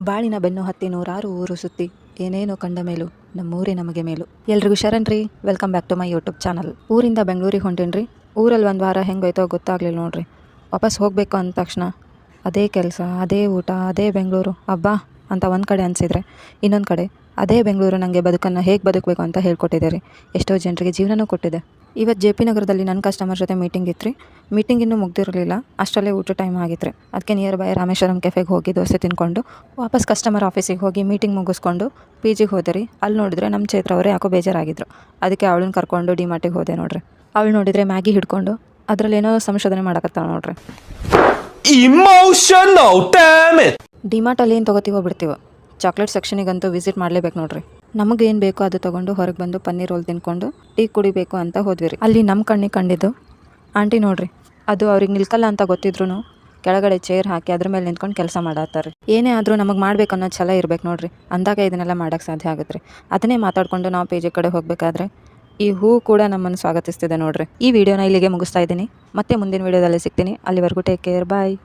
ಬಾಳಿನ ಬೆನ್ನು ಹತ್ತಿ ನೂರಾರು ಊರು ಸುತ್ತಿ ಏನೇನೋ ಕಂಡ ಮೇಲು ನಮ್ಮೂರೇ ನಮಗೆ ಮೇಲು. ಎಲ್ರಿಗೂ ಶರಣ್ರಿ, welcome back to my YouTube channel. ಊರಿಂದ ಬೆಂಗಳೂರಿಗೆ ಹೊಂಟೇನ್ರಿ. ಊರಲ್ಲಿ ಒಂದು ವಾರ ಹೆಂಗೋಯ್ತೋ ಗೊತ್ತಾಗ್ಲಿಲ್ಲ ನೋಡ್ರಿ. ವಾಪಸ್ ಹೋಗಬೇಕು ಅಂದ ತಕ್ಷಣ ಅದೇ ಕೆಲಸ, ಅದೇ ಊಟ, ಅದೇ ಬೆಂಗಳೂರು ಹಬ್ಬ ಅಂತ ಒಂದು ಕಡೆ ಅನಿಸಿದ್ರೆ, ಇನ್ನೊಂದು ಕಡೆ ಅದೇ ಬೆಂಗಳೂರು ನನಗೆ ಬದುಕನ್ನು ಹೇಗೆ ಬದುಕಬೇಕು ಅಂತ ಹೇಳ್ಕೊಟ್ಟಿದೆ ರೀ. ಎಷ್ಟೋ ಜನರಿಗೆ ಜೀವನನೂ ಕೊಟ್ಟಿದೆ. ಇವತ್ತು ಜೆ ಪಿ ನಗರದಲ್ಲಿ ನನ್ನ ಕಸ್ಟಮರ್ ಜೊತೆ ಮೀಟಿಂಗ್ ಇತ್ತು ರೀ. ಮೀಟಿಂಗ್ ಇನ್ನೂ ಮುಗ್ದಿರಲಿಲ್ಲ, ಅಷ್ಟರಲ್ಲೇ ಊಟ ಟೈಮ್ ಆಗಿತ್ತು ರೀ. ಅದಕ್ಕೆ ನಿಯರ್ ಬೈ ರಾಮೇಶ್ವರಂ ಕೆಫೆಗೆ ಹೋಗಿ ದೋಸೆ ತಿನ್ಕೊಂಡು ವಾಪಸ್ ಕಸ್ಟಮರ್ ಆಫೀಸಿಗೆ ಹೋಗಿ ಮೀಟಿಂಗ್ ಮುಗಿಸ್ಕೊಂಡು ಪಿ ಜಿಗೆ ಹೋದೆ ರೀ. ಅಲ್ಲಿ ನೋಡಿದ್ರೆ ನಮ್ಮ ಚೈತ್ರ ಅವರೇ ಯಾಕೋ ಬೇಜಾರಾಗಿದ್ರು. ಅದಕ್ಕೆ ಅವಳನ್ನ ಕರ್ಕೊಂಡು ಡಿಮಾರ್ಟಿಗೆ ಹೋದೆ ನೋಡ್ರಿ. ಅವಳು ನೋಡಿದರೆ ಮ್ಯಾಗಿ ಹಿಡ್ಕೊಂಡು ಅದರಲ್ಲಿ ಏನೋ ಸಂಶೋಧನೆ ಮಾಡಕತ್ತಾಳ ನೋಡ್ರಿ. Emotional, damn it! ಡಿಮಾರ್ಟಲ್ಲಿ ಏನು ತೊಗೋತೀವೋ ಬಿಡ್ತೀವೋ, ಚಾಕ್ಲೇಟ್ ಸೆಕ್ಷನಿಗಂತೂ ವಿಸಿಟ್ ಮಾಡಲೇಬೇಕು ನೋಡ್ರಿ. ನಮಗೇನು ಬೇಕೋ ಅದು ತೊಗೊಂಡು ಹೊರಗೆ ಬಂದು ಪನ್ನೀರ್ ರೋಲ್ ತಿನ್ಕೊಂಡು ಟೀ ಕುಡಿಬೇಕು ಅಂತ ಹೋದ್ವಿ ರೀ. ಅಲ್ಲಿ ನಮ್ಮ ಕಣ್ಣಿಗೆ ಕಂಡಿದ್ದು ಆಂಟಿ ನೋಡ್ರಿ, ಅದು ಅವ್ರಿಗೆ ನಿಲ್ಕಲ್ಲ ಅಂತ ಗೊತ್ತಿದ್ರು ಕೆಳಗಡೆ ಚೇರ್ ಹಾಕಿ ಅದ್ರ ಮೇಲೆ ನಿಂತ್ಕೊಂಡು ಕೆಲಸ ಮಾಡತ್ತಾರೆ. ಏನೇ ಆದರೂ ನಮಗೆ ಮಾಡ್ಬೇಕು ಅನ್ನೋ ಛಲ ಇರ್ಬೇಕು ನೋಡ್ರಿ, ಅಂದಾಗ ಇದನ್ನೆಲ್ಲ ಮಾಡೋಕ್ಕೆ ಸಾಧ್ಯ ಆಗುತ್ತೆ ರೀ. ಅದನ್ನೇ ಮಾತಾಡ್ಕೊಂಡು ನಾವು ಪೇಜ್ ಕಡೆ ಹೋಗಬೇಕಾದ್ರೆ ಈ ಹೂ ಕೂಡ ನಮ್ಮನ್ನು ಸ್ವಾಗತಿಸ್ತಿದೆ ನೋಡ್ರಿ. ಈ ವಿಡಿಯೋನ ಇಲ್ಲಿಗೆ ಮುಗಿಸ್ತಾ ಇದ್ದೀನಿ. ಮತ್ತೆ ಮುಂದಿನ ವಿಡಿಯೋದಲ್ಲಿ ಸಿಗ್ತೀನಿ. ಅಲ್ಲಿವರೆಗೂ ಟೇಕ್ ಕೇರ್, ಬಾಯ್.